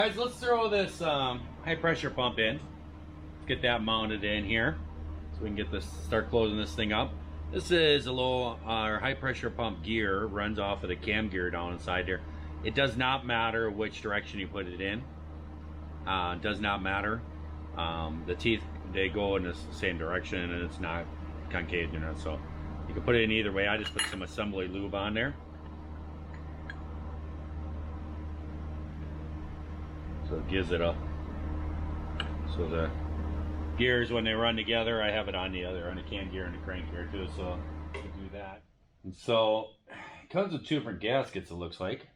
Guys, let's throw this high pressure pump in. Let's get that mounted in here so we can get this, start closing this thing up. This is a low or high pressure pump gear, runs off of the cam gear down inside there. It does not matter which direction you put it in. Does not matter. The teeth, they go in the same direction and it's not concave, so you can put it in either way. I just put some assembly lube on there. So it gives it a, so the gears, when they run together, I have it on the other, on the cam gear and the crank gear too, so to do that. And so it comes with two different gaskets, it looks like.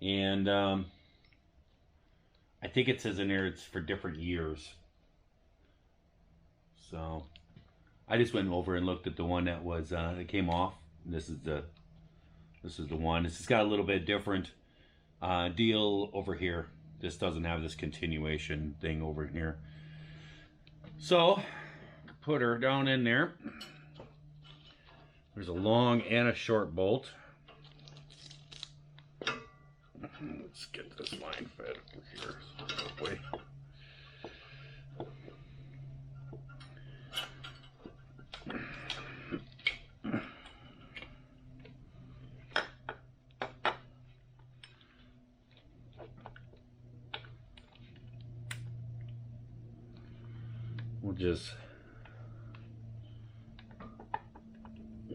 And I think it says in there it's for different years. So I just went over and looked at the one that was that came off. This is the one. This has got a little bit different deal over here. This doesn't have this continuation thing over here. So put her down in there. There's a long and a short bolt. Let's get this line fed over here. Wait. We'll just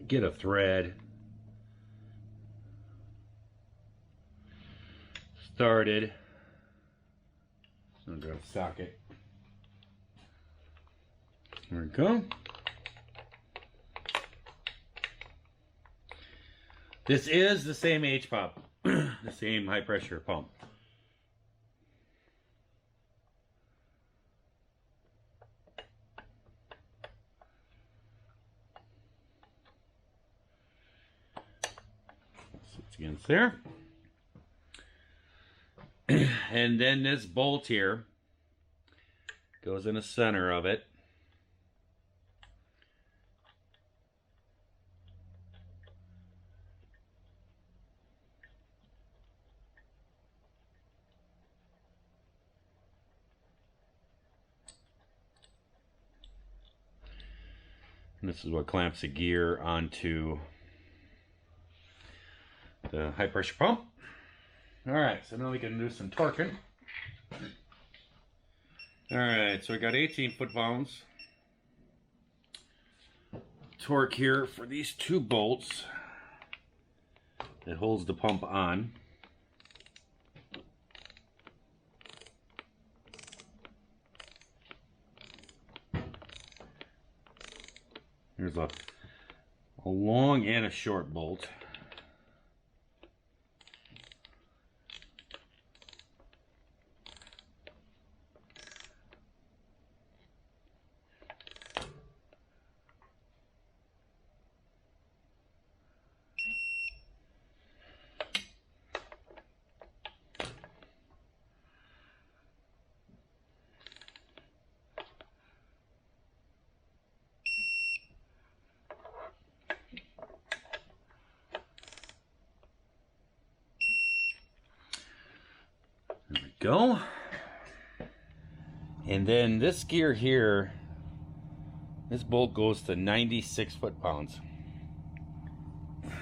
get a thread started. I'm gonna grab a socket. There we go. This is the same H-pump, the same high pressure pump. Sits against there. And then this bolt here goes in the center of it. And this is what clamps the gear onto the high pressure pump. Alright, so now we can do some torquing. Alright, so we got 18 foot-pounds torque here for these two bolts that holds the pump on. There's a long and a short bolt. There we go. And then this gear here, this bolt goes to 96 foot-pounds.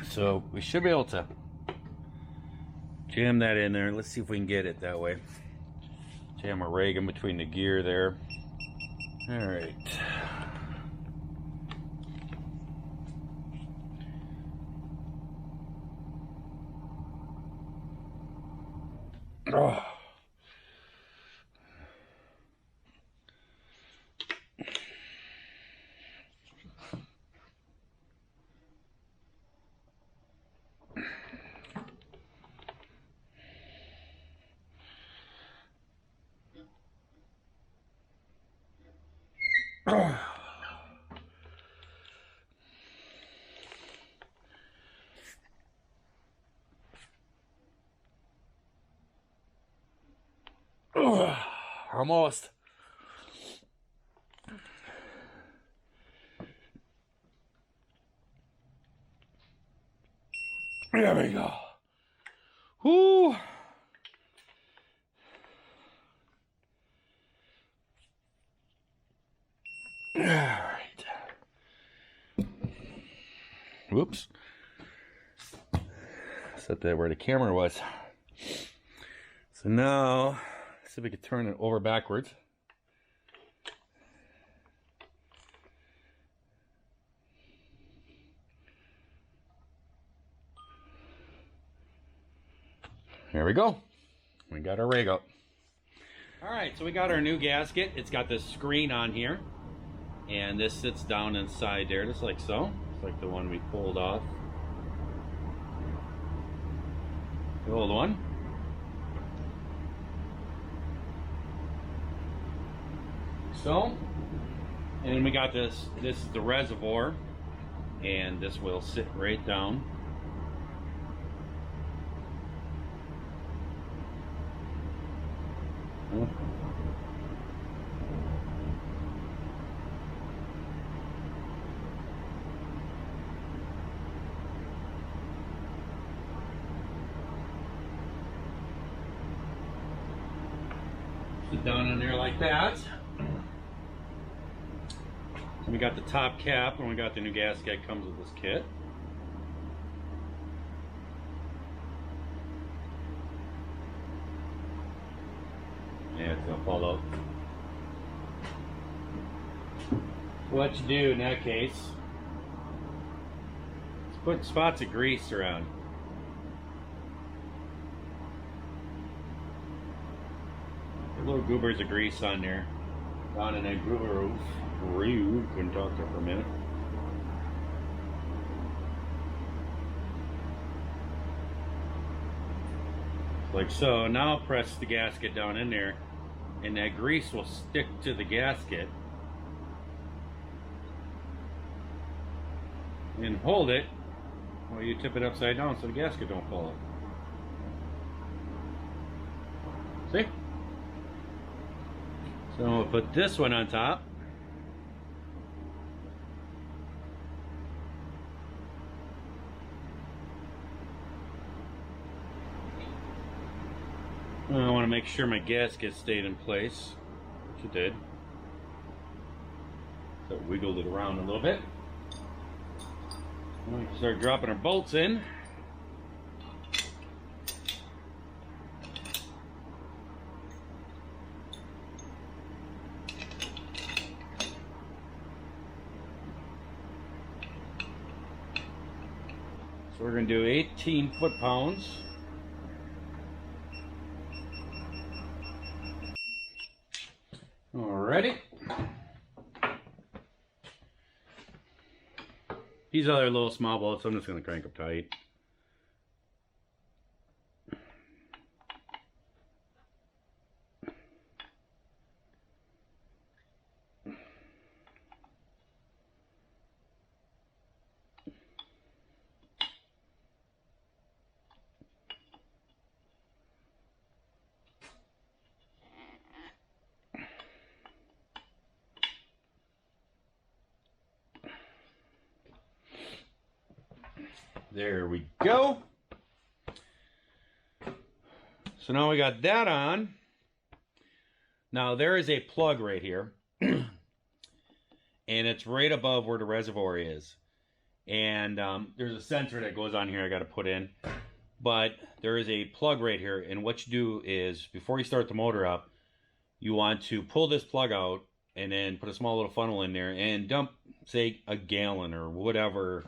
So we should be able to jam that in there. Let's see if we can get it that way. Jam a rag in between the gear there. All right. Oh. Almost. There we go. Whoo. All right. Whoops. Set that where the camera was. So now, let's see if we can turn it over backwards. There we go. We got our rig up. All right, so we got our new gasket. It's got this screen on here, and this sits down inside there, just like so. It's like the one we pulled off. The old one. So, and then we got this is the reservoir, and this will sit right down. Sit down in there like that. And we got the top cap, and we got the new gasket comes with this kit. Yeah, it's gonna fall out. So what you do in that case is put spots of grease around. Little goobers of grease on there. Down in that groove. Couldn't talk there for a minute. Like so. Now press the gasket down in there, and that grease will stick to the gasket. And hold it while you tip it upside down so the gasket don't fall out. See? So we'll put this one on top. I want to make sure my gasket stayed in place, which it did. So wiggled it around a little bit. We start dropping our bolts in. So we're going to do 18 foot-pounds. Alrighty. These other little small bolts, I'm just going to crank them tight. There we go. So now we got that on. Now there is a plug right here. And it's right above where the reservoir is. And there's a sensor that goes on here I got to put in. But there is a plug right here. And what you do is, before you start the motor up, you want to pull this plug out and then put a small little funnel in there and dump, say, a gallon or whatever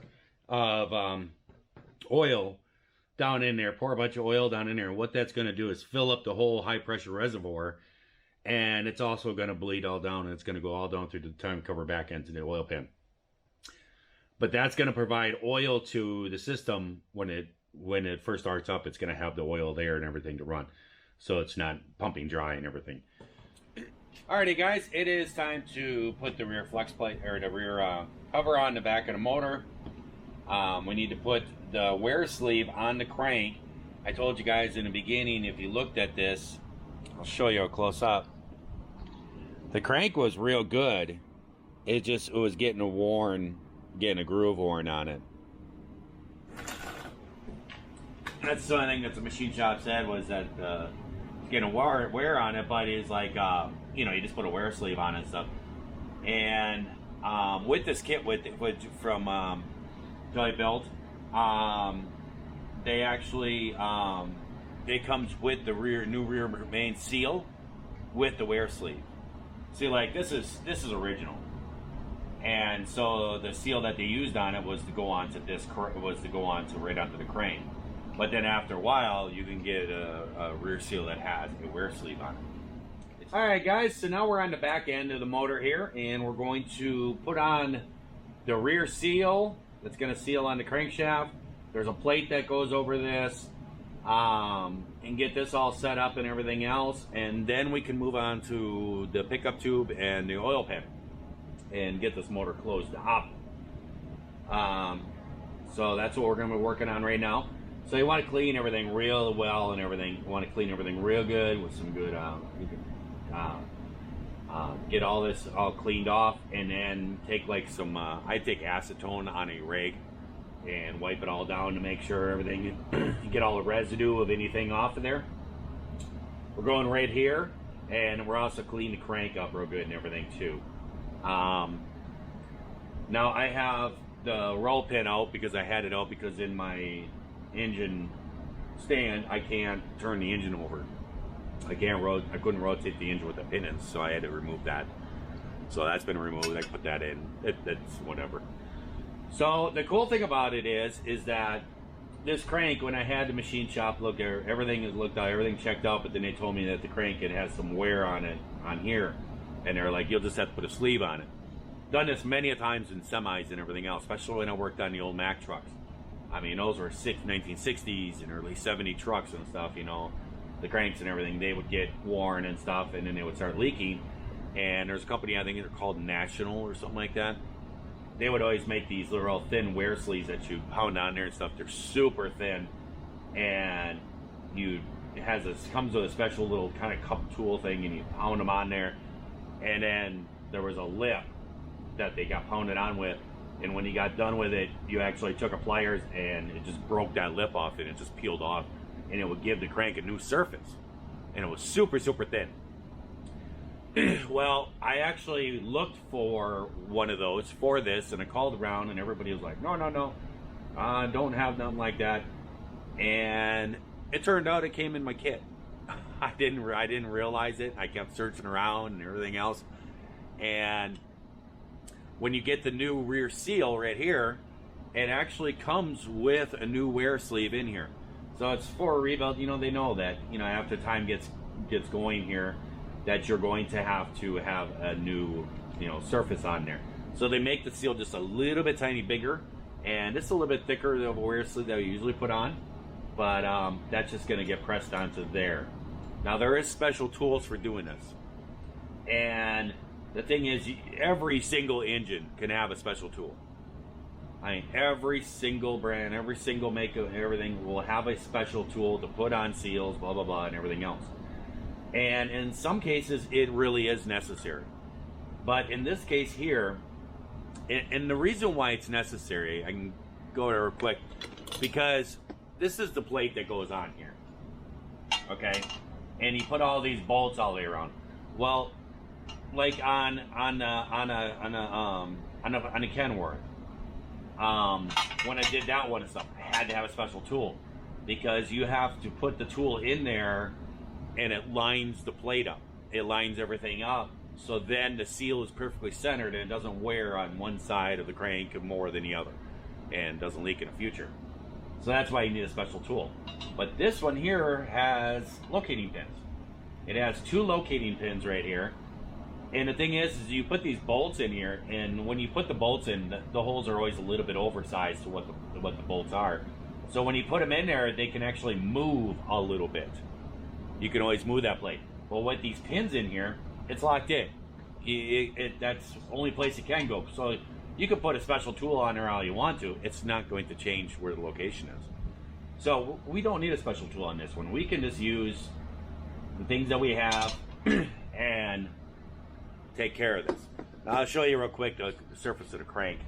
of oil down in there. Pour a bunch of oil down in there. And what that's going to do is fill up the whole high pressure reservoir, and it's also going to bleed all down, and it's going to go all down through the time cover back into the oil pan. But that's going to provide oil to the system when it first starts up. It's going to have the oil there and everything to run, so it's not pumping dry and everything. Alrighty guys, it is time to put the rear flex plate, or the rear cover on the back of the motor. We need to put the wear sleeve on the crank. I told you guys in the beginning, if you looked at this, I'll show you a close up. The crank was real good. It was getting a groove worn on it. That's the only thing that the machine shop said, was that getting a wear on it, but it's like, you know, you just put a wear sleeve on it and stuff. And with this kit from Joy Built, they actually it comes with the new rear main seal with the wear sleeve. See, like this is original, and so the seal that they used on it was to go onto right onto the crane. But then after a while, you can get a rear seal that has a wear sleeve on it. All right, guys. So now we're on the back end of the motor here, and we're going to put on the rear seal that's going to seal on the crankshaft. There's a plate that goes over this, and get this all set up and everything else, and then we can move on to the pickup tube and the oil pan and get this motor closed up. So that's what we're going to be working on right now. So you want to clean everything real well and everything. You want to clean everything real good with some good, get all this all cleaned off, and then take like some, I take acetone on a rag and wipe it all down to make sure everything, you get all the residue of anything off of there. We're going right here, and we're also cleaning the crank up real good and everything too. Now I have the roll pin out because I had it out because in my engine stand I can't turn the engine over. I couldn't rotate the engine with the pin in, so I had to remove that. So that's been removed. I put that in. It's whatever. So the cool thing about it is that this crank, when I had the machine shop look there, everything is looked out, everything checked out, but then they told me that the crank, it has some wear on it on here, and they're like, you'll just have to put a sleeve on it. Done this many a times in semis and everything else, especially when I worked on the old Mack trucks. I mean, those were 1960s and early 70 trucks and stuff, you know. The cranks and everything, they would get worn and stuff, and then they would start leaking. And there's a company, I think they're called National or something like that. They would always make these little thin wear sleeves that you pound on there and stuff. They're super thin, and it comes with a special little kind of cup tool thing, and you pound them on there. And then there was a lip that they got pounded on with, and when you got done with it, you actually took a pliers and it just broke that lip off, and it just peeled off, and it would give the crank a new surface, and it was super thin. Well, I actually looked for one of those for this, and I called around, and everybody was like, no, don't have nothing like that. And it turned out it came in my kit. I didn't realize it. I kept searching around and everything else. And when you get the new rear seal right here, it actually comes with a new wear sleeve in here. So it's for a rebuild. You know, they know that, you know, after time gets going here, that you're going to have a new, you know, surface on there. So they make the seal just a little bit tiny bigger, and it's a little bit thicker than the wear sleeve that we usually put on, but that's just going to get pressed onto there. Now there is special tools for doing this, and the thing is, every single engine can have a special tool. I mean, every single brand, every single make of everything will have a special tool to put on seals, blah blah blah, and everything else. And in some cases, it really is necessary. But in this case here, and the reason why it's necessary, I can go there real quick, because this is the plate that goes on here, okay? And you put all these bolts all the way around. Well, like on a Kenworth, when I did that one and stuff, I had to have a special tool, because you have to put the tool in there, and it lines the plate up. It lines everything up, so then the seal is perfectly centered and it doesn't wear on one side of the crank more than the other, and doesn't leak in the future. So that's why you need a special tool. But this one here has locating pins. It has 2 locating pins right here. And the thing is you put these bolts in here, and when you put the bolts in, the holes are always a little bit oversized to what the bolts are. So when you put them in there, they can actually move a little bit. You can always move that plate. Well, with these pins in here, it's locked in. That's the only place it can go. So you can put a special tool on there all you want to. It's not going to change where the location is. So we don't need a special tool on this one. We can just use the things that we have and take care of this. Now, I'll show you real quick the surface of the crank.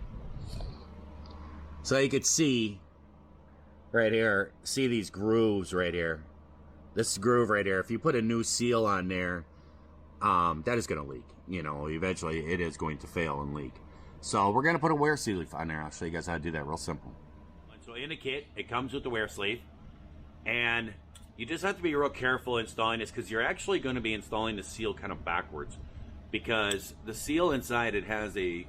So you could see right here, see these grooves right here. This groove right here, if you put a new seal on there, that is going to leak. You know, eventually it is going to fail and leak. So we're going to put a wear sleeve on there. I'll show you guys how to do that real simple. So in the kit, it comes with the wear sleeve. And you just have to be real careful installing this because you're actually going to be installing the seal kind of backwards. Because the seal inside, it has the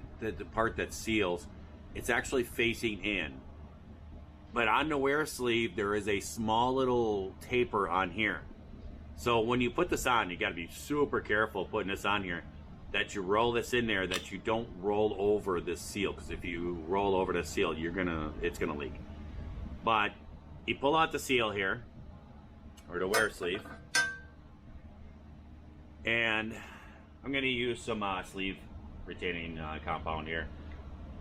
part that seals, it's actually facing in. But on the wear sleeve, there is a small little taper on here. So when you put this on, you got to be super careful putting this on here, that you roll this in there, that you don't roll over this seal, because if you roll over the seal, it's gonna leak. But you pull out the seal here, or the wear sleeve, and I'm gonna use some sleeve retaining compound here.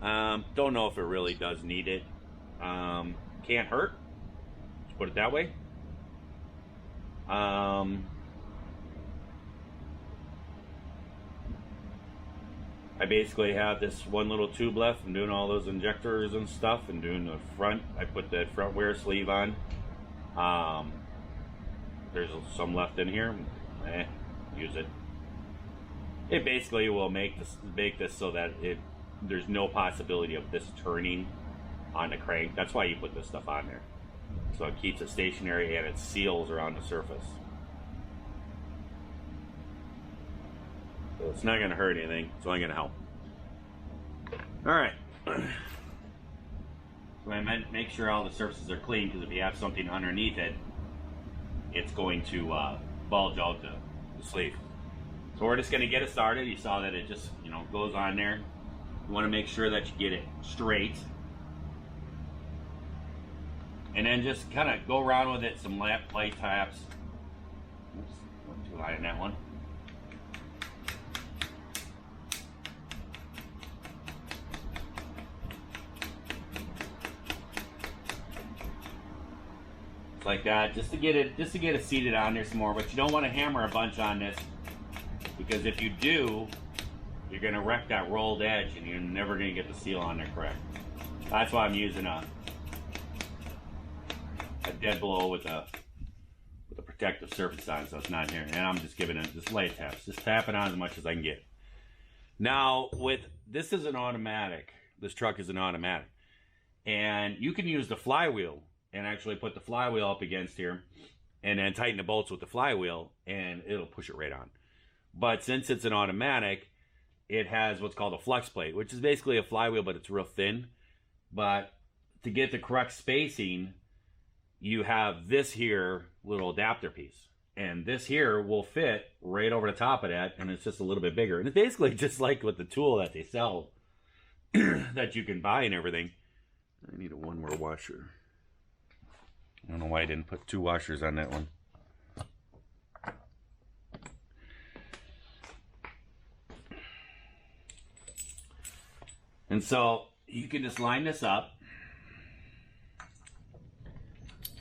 Don't know if it really does need it. Can't hurt, let's put it that way. I basically have this one little tube left. I'm doing all those injectors and stuff and doing the front. I put that front wear sleeve on. There's some left in here. Use it. It basically will make this so that there's no possibility of this turning on the crank. That's why you put this stuff on there. So it keeps it stationary and it seals around the surface. So it's not going to hurt anything. It's only going to help. Alright. So I meant make sure all the surfaces are clean, because if you have something underneath it, it's going to bulge out the sleeve. So we're just going to get it started. You saw that it just goes on there. You want to make sure that you get it straight. And then just kind of go around with it, some light taps. Oops, went too high in that one. Like that, just to get it seated on there some more. But you don't want to hammer a bunch on this, because if you do, you're going to wreck that rolled edge and you're never going to get the seal on there correct. That's why I'm using a dead blow with a protective surface on, so it's not here. And I'm just giving it just light taps, just tap it on as much as I can get. Now this is an automatic. This truck is an automatic, and you can use the flywheel and actually put the flywheel up against here and then tighten the bolts with the flywheel and it'll push it right on. But since it's an automatic, it has what's called a flex plate, which is basically a flywheel, but it's real thin. But to get the correct spacing, you have this here little adapter piece. And this here will fit right over the top of that, and it's just a little bit bigger. And it's basically just like with the tool that they sell that you can buy and everything. I need one more washer. I don't know why I didn't put 2 washers on that one. And so you can just line this up,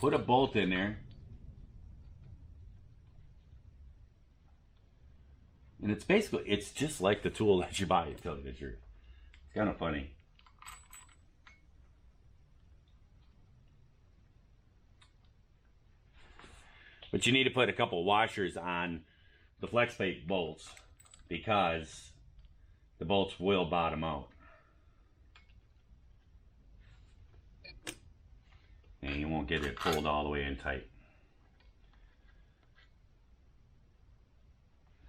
put a bolt in there, and it's just like the tool that you buy, to tell you the truth. It's kind of funny. But you need to put a couple washers on the flex plate bolts, because the bolts will bottom out. And you won't get it pulled all the way in tight.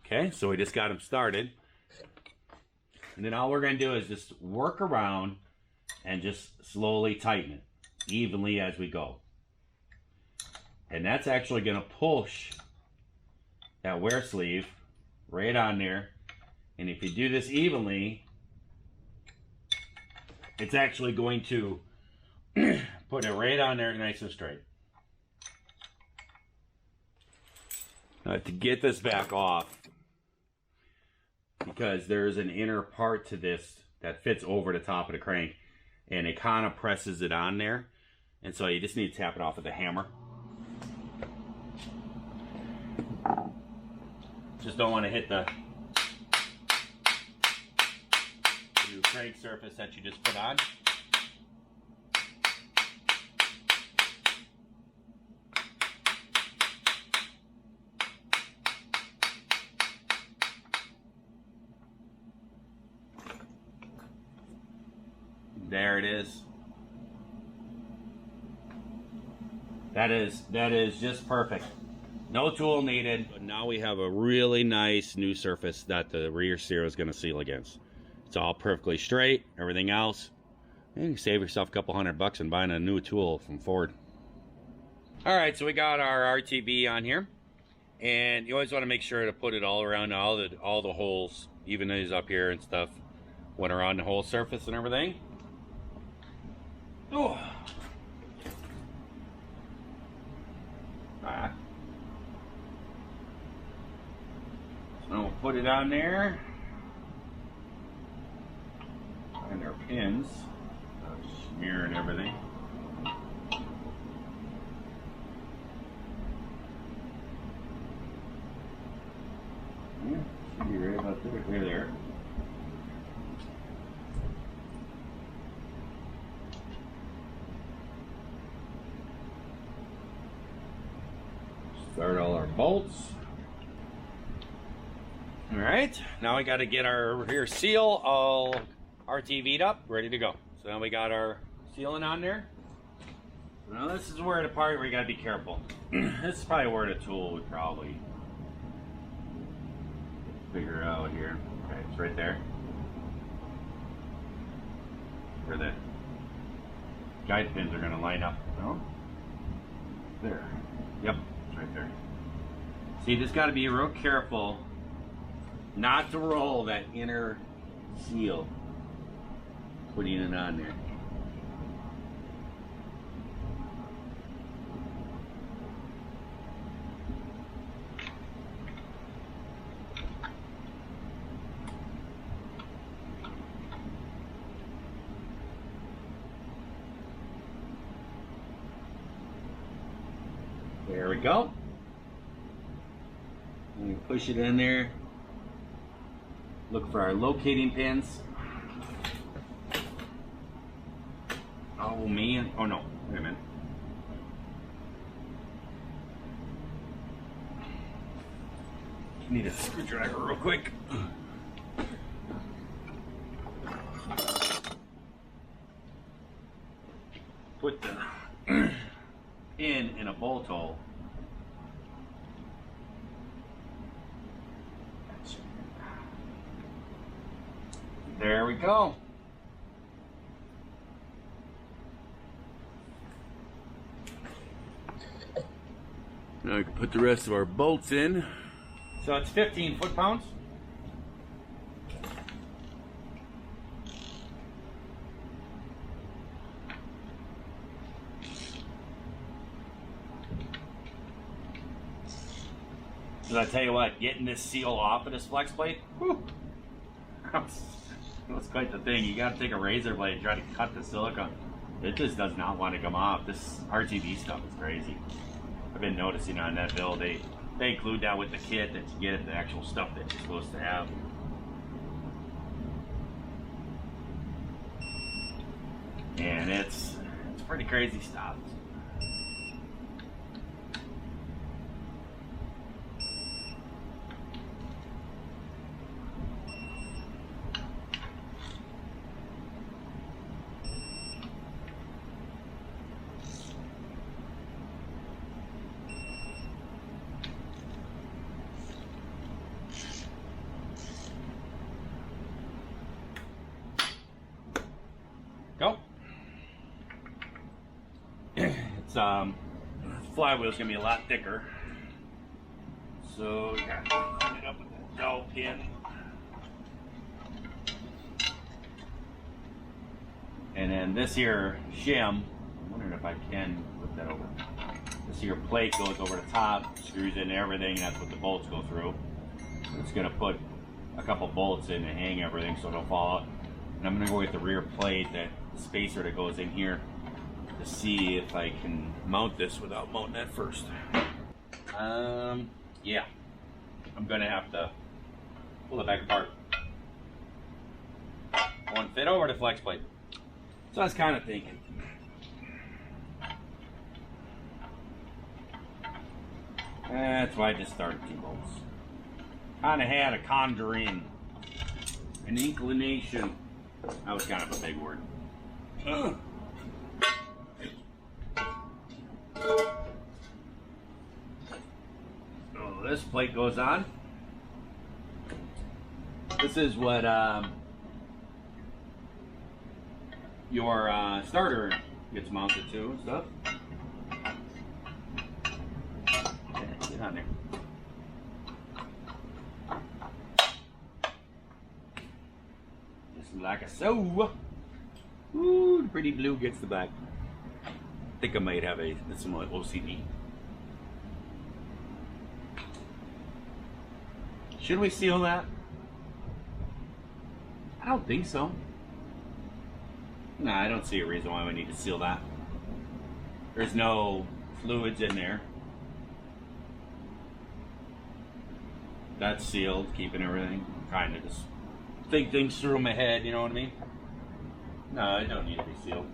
Okay, so we just got them started. And then all we're going to do is just work around and just slowly tighten it evenly as we go. And that's actually going to push that wear sleeve right on there. And if you do this evenly, it's actually going to put it right on there nice and straight. Now, to get this back off, because there's an inner part to this that fits over the top of the crank, and it kind of presses it on there. And so you just need to tap it off with a hammer. Just don't want to hit the new crank surface that you just put on. There it is. That is just perfect. No tool needed. But now we have a really nice new surface that the rear steer is going to seal against. It's all perfectly straight. Everything else, you can save yourself a couple $100 in buying a new tool from Ford. All right, so we got our RTV on here, and you always want to make sure to put it all around all the holes, even these up here and stuff, when around the whole surface and everything. Oh. So we'll put it on there. And our pins, smear and everything. Yeah, should be right about there. Start all our bolts. All right, now we got to get our rear seal all RTV'd up, ready to go. So now we got our sealing on there. Now this is where the part where you got to be careful. This is probably where the tool would probably figure out here. Okay, it's right there. Where the guide pins are going to line up. No? There. Yep, it's right there. So you just got to be real careful not to roll that inner seal, putting it on there. There we go. And we push it in there. Look for our locating pins. Oh man, oh no, wait a minute. Need a screwdriver real quick. Put the pin in a bolt hole. There we go. Now we can put the rest of our bolts in. So it's 15 foot-pounds. So I tell you what, getting this seal off of this flex plate, whew, that's quite the thing. You got to take a razor blade and try to cut the silicone. It just does not want to come off. This RTV stuff is crazy. I've been noticing on that build, they include that with the kit that you get, the actual stuff that you're supposed to have. And it's pretty crazy stuff. Go. It's flywheel's gonna be a lot thicker, so you gotta line it up with the dowel pin. And then this here shim, I'm wondering if I can put that over. This here plate goes over the top, screws in everything, and that's what the bolts go through. It's gonna put a couple bolts in to hang everything so it don't fall out. And I'm gonna go with the rear plate, that spacer that goes in here, to see if I can mount this without mounting that first. Yeah, I'm gonna have to pull it back apart. Won't fit over the flex plate. So I was kind of thinking. That's why I just started 2 bolts. Kind of had a conjuring, an inclination. That was kind of a big word. So this plate goes on. This is what your starter gets mounted to and stuff. Get on there. Just like so. Ooh, pretty blue gets the back. I think I might have some OCD. Should we seal that? I don't think so. No, I don't see a reason why we need to seal that. There's no fluids in there. That's sealed, keeping everything. Trying to just think things through in my head, you know what I mean? No, it don't need to be sealed.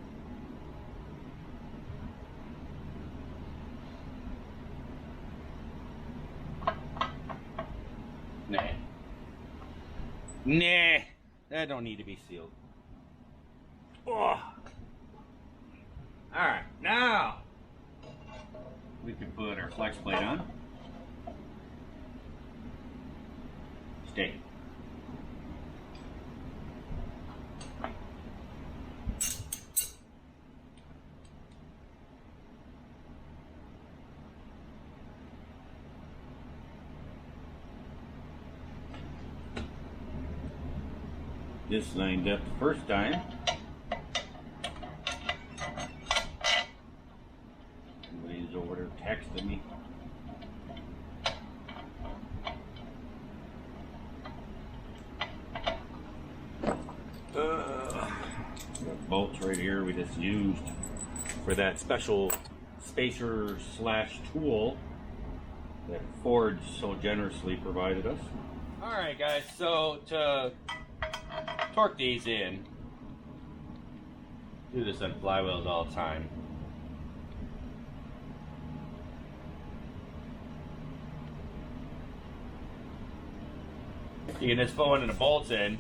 Nah, that don't need to be sealed. Oh. Alright, now we can put our flex plate on. Stay. This lined up the first time. Somebody's over there texting me. Got bolts right here we just used for that special spacer slash tool that Ford so generously provided us. Alright guys, so to torque these in, do this on flywheels all the time. You can just put one of the bolts in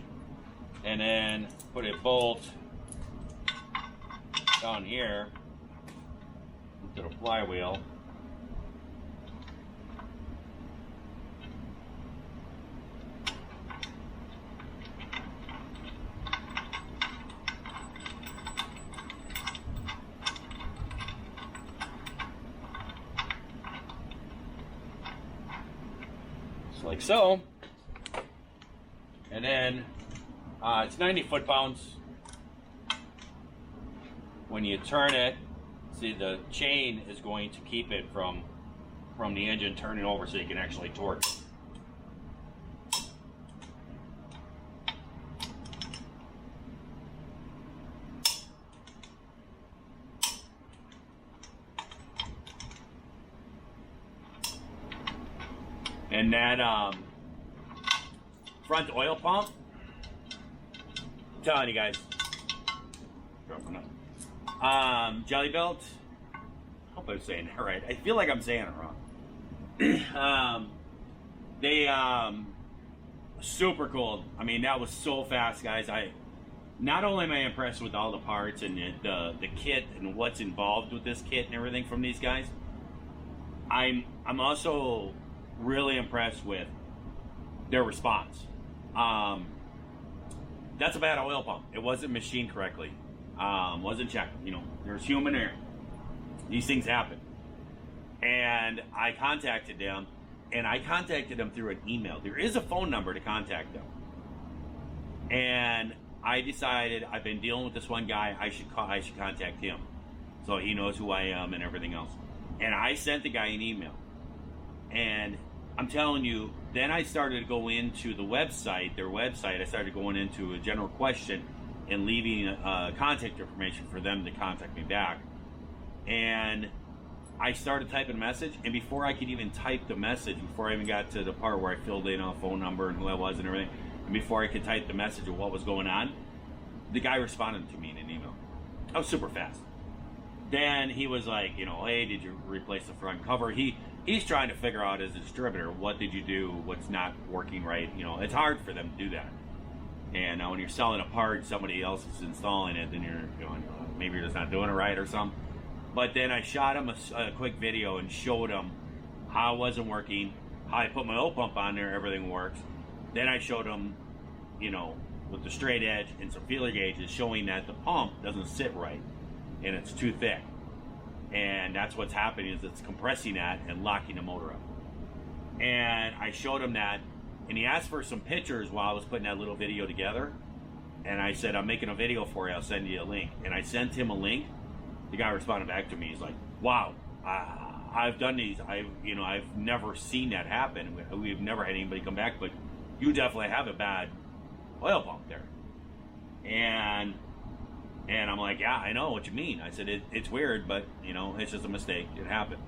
and then put a bolt down here into the flywheel. Just like so. And then it's 90 foot-pounds. When you turn it, see the chain is going to keep it from the engine turning over so you can actually torque. And that front oil pump, I'm telling you guys, jelly belt, I hope I'm saying that right. I feel like I'm saying it wrong. They super cool. I mean, that was so fast, guys. Not only am I impressed with all the parts and the kit and what's involved with this kit and everything from these guys, I'm also really impressed with their response. That's a bad oil pump. It wasn't machined correctly. Wasn't checked. You know, there's human error. These things happen. And I contacted them, and I contacted them through an email. There is a phone number to contact them. And I decided I've been dealing with this one guy. I should contact him, so he knows who I am and everything else. And I sent the guy an email. And I'm telling you, then I started to go into the website, their website. I started going into a general question and leaving contact information for them to contact me back. And I started typing a message, and before I could even type the message, before I even got to the part where I filled in a phone number and who I was and everything, and before I could type the message of what was going on, the guy responded to me in an email. I was super fast. Then he was like, you know, hey, did you replace the front cover? He's trying to figure out as a distributor, what did you do, what's not working right. You know, it's hard for them to do that. And when you're selling a part, somebody else is installing it, then you're going, maybe you're just not doing it right or something. But then I shot him a quick video and showed him how it wasn't working, how I put my oil pump on there, everything works. Then I showed him, you know, with the straight edge and some feeler gauges showing that the pump doesn't sit right and it's too thick. And that's what's happening, is it's compressing that and locking the motor up. And I showed him that, and he asked for some pictures while I was putting that little video together. And I said, I'm making a video for you, I'll send you a link. And I sent him a link. The guy responded back to me, he's like, wow, I've done these, I've never seen that happen. We've never had anybody come back, but you definitely have a bad oil pump there. And I'm like, yeah, I know what you mean. I said, it's weird, but, you know, it's just a mistake. It happened.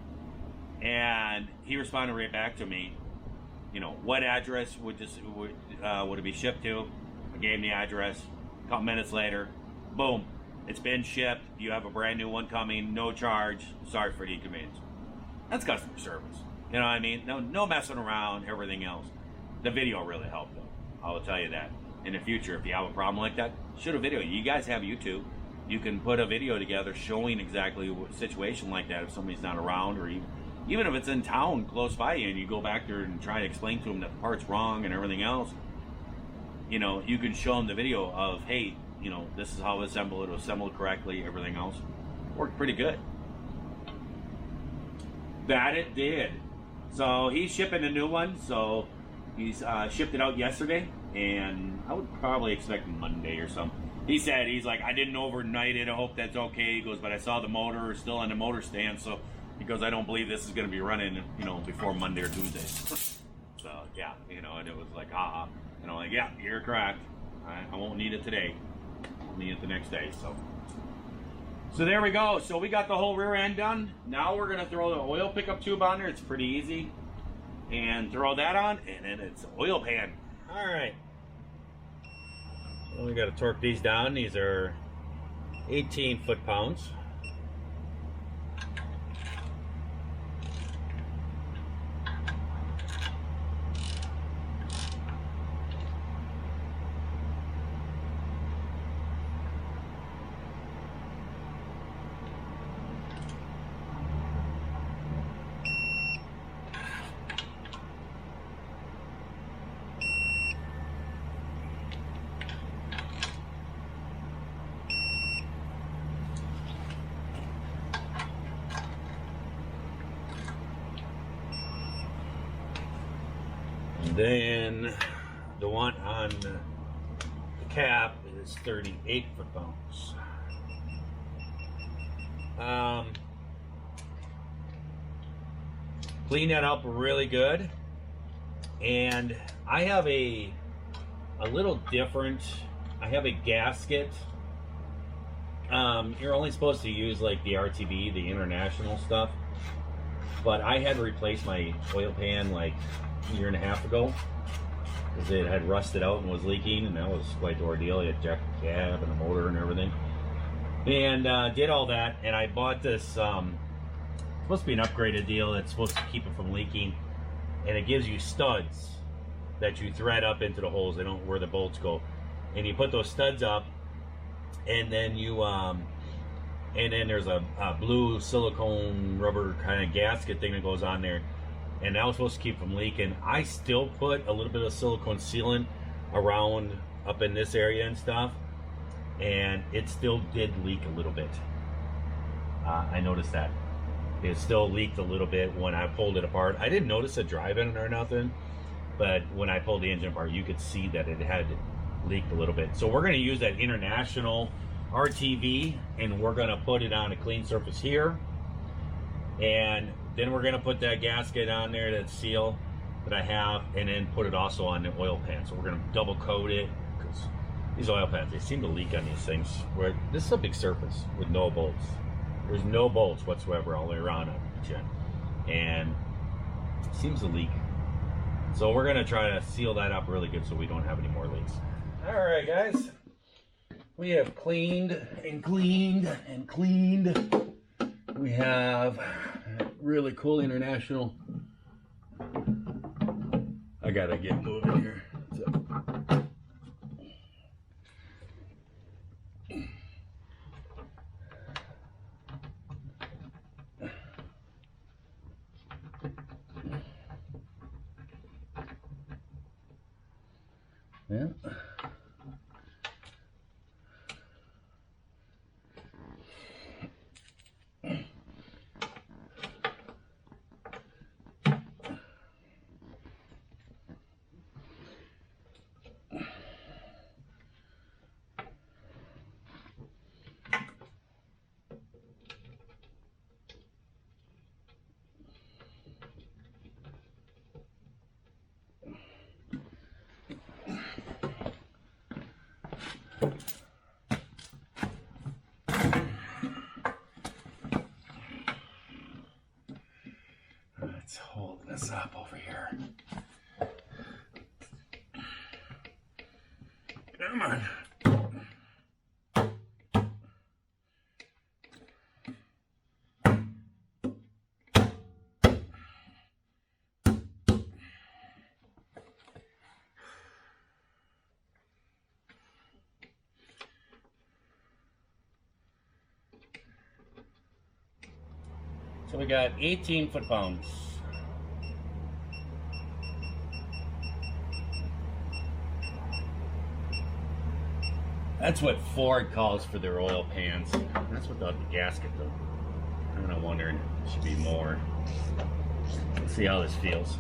And he responded right back to me, you know, what address would it be shipped to? I gave him the address. A couple minutes later, boom, it's been shipped. You have a brand new one coming, no charge. Sorry for the inconvenience. That's customer service. You know what I mean? No messing around, everything else. The video really helped, though. I will tell you that. In the future, if you have a problem like that, shoot a video. You guys have YouTube. You can put a video together showing exactly a situation like that if somebody's not around, or even if it's in town close by you and you go back there and try to explain to them that the part's wrong and everything else. You know, you can show them the video of, hey, you know, this is how to assemble it. It was assembled correctly, everything else. Worked pretty good. That it did. So he's shipping a new one. So he's shipped it out yesterday. And I would probably expect Monday or something. He said, he's like, I didn't overnight it. I hope that's okay. He goes, but I saw the motor still on the motor stand. So he goes, I don't believe this is going to be running, you know, before Monday or Tuesday. So, yeah, you know, and it was like, and I'm like, yeah, you're correct. I won't need it today. I'll need it the next day. So there we go. So we got the whole rear end done. Now we're going to throw the oil pickup tube on there. It's pretty easy. And throw that on, and then it's oil pan. All right. Well, we got to torque these down. These are 18 foot-pounds. Then the one on the cap is 38 foot-pounds. Clean that up really good. And I have a little different, I have a gasket. You're only supposed to use like the RTB, the international stuff. But I had to replace my oil pan like a year and a half ago because it had rusted out and was leaking, and that was quite the ordeal. I had jacked the cab and the motor and everything, and did all that. And I bought this supposed to be an upgraded deal that's supposed to keep it from leaking, and it gives you studs that you thread up into the holes. They don't where the bolts go, and you put those studs up, and then you and then there's a blue silicone rubber kind of gasket thing that goes on there, and that was supposed to keep from leaking. I still put a little bit of silicone sealant around up in this area and stuff, and it still did leak a little bit. I noticed that it still leaked a little bit when I pulled it apart. I didn't notice a drive-in or nothing, but when I pulled the engine apart, you could see that it had leaked a little bit. So we're going to use that international RTV, and we're going to put it on a clean surface here, and then we're going to put that gasket on there, that seal that I have, and then put it also on the oil pan. So we're going to double coat it, because these oil pans, they seem to leak on these things. Where this is a big surface with no bolts. There's no bolts whatsoever all the way around it, and it seems to leak. So we're going to try to seal that up really good so we don't have any more leaks. All right, guys. We have cleaned and cleaned and cleaned. We have really cool international. I gotta get moving here. So, Yeah. Let's hold this up over here. Come on. So we got 18 foot-pounds. That's what Ford calls for their oil pans. That's without the gasket though. I'm kind of wondering if it should be more. Let's see how this feels.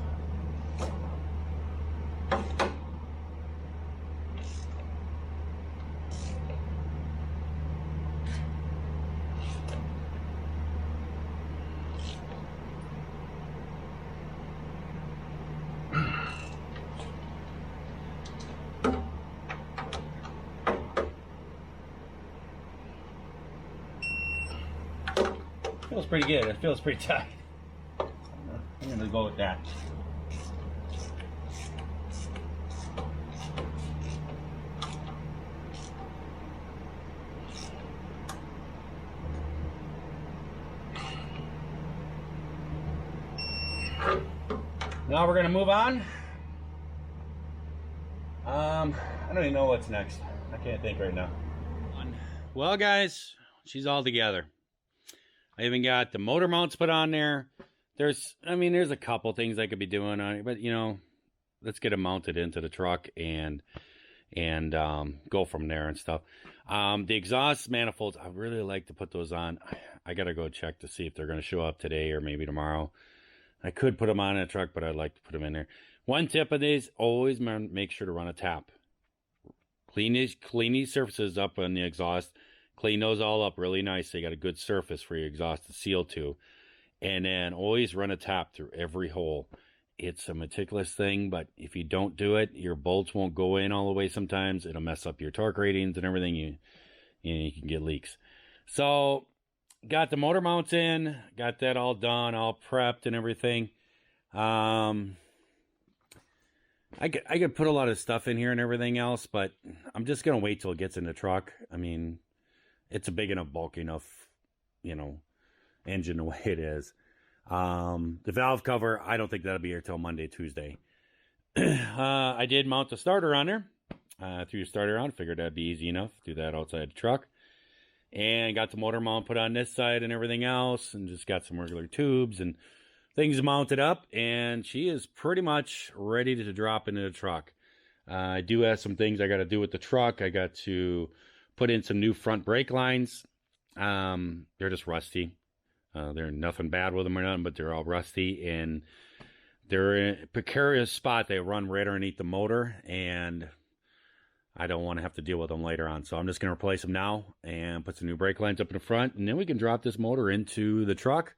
Feels pretty good. It feels pretty tight. I'm gonna go with that. Now we're gonna move on. I don't even know what's next. I can't think right now. Well, guys, she's all together. I even got the motor mounts put on there. There's a couple things I could be doing on it, but you know, let's get them mounted into the truck and go from there and stuff. The exhaust manifolds, I really like to put those on. I gotta go check to see if they're gonna show up today or maybe tomorrow. I could put them on in a truck, but I'd like to put them in there. One tip of these: always make sure to run a tap. Clean these surfaces up on the exhaust. Clean those all up really nice so you got a good surface for your exhaust to seal to. And then always run a tap through every hole. It's a meticulous thing, but if you don't do it, your bolts won't go in all the way sometimes. It'll mess up your torque ratings and everything. You can get leaks. So, got the motor mounts in. Got that all done, all prepped and everything. I could put a lot of stuff in here and everything else, but I'm just going to wait till it gets in the truck. I mean, it's a big enough, bulky enough, you know, engine the way it is. The valve cover, I don't think that'll be here till Monday, Tuesday. I did mount the starter on there. Threw the starter on, figured that'd be easy enough. Do that outside the truck. And got the motor mount put on this side and everything else. And just got some regular tubes and things mounted up. And she is pretty much ready to drop into the truck. I do have some things I got to do with the truck. I got to put in some new front brake lines. They're just rusty. They're nothing bad with them or nothing, but they're all rusty. And they're in a precarious spot. They run right underneath the motor. And I don't want to have to deal with them later on. So I'm just going to replace them now and put some new brake lines up in the front. And then we can drop this motor into the truck.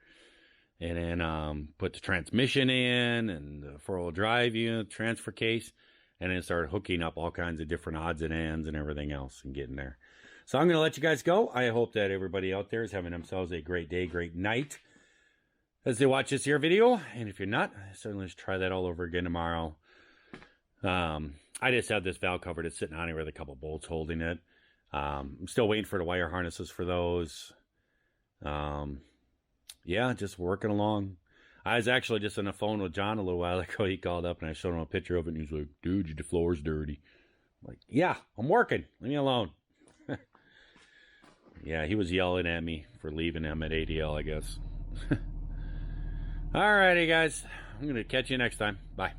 And then put the transmission in and the four-wheel drive unit, transfer case. And then start hooking up all kinds of different odds and ends and everything else and getting there. So I'm going to let you guys go. I hope that everybody out there is having themselves a great day, great night as they watch this here video. And if you're not, certainly just try that all over again tomorrow. I just have this valve cover that's sitting on here with a couple bolts holding it. I'm still waiting for the wire harnesses for those. Yeah, just working along. I was actually just on the phone with John a little while ago. He called up and I showed him a picture of it and he's like, dude, the floor's dirty. I'm like, yeah, I'm working. Leave me alone. Yeah, he was yelling at me for leaving him at ADL, I guess. Alrighty, guys. I'm going to catch you next time. Bye.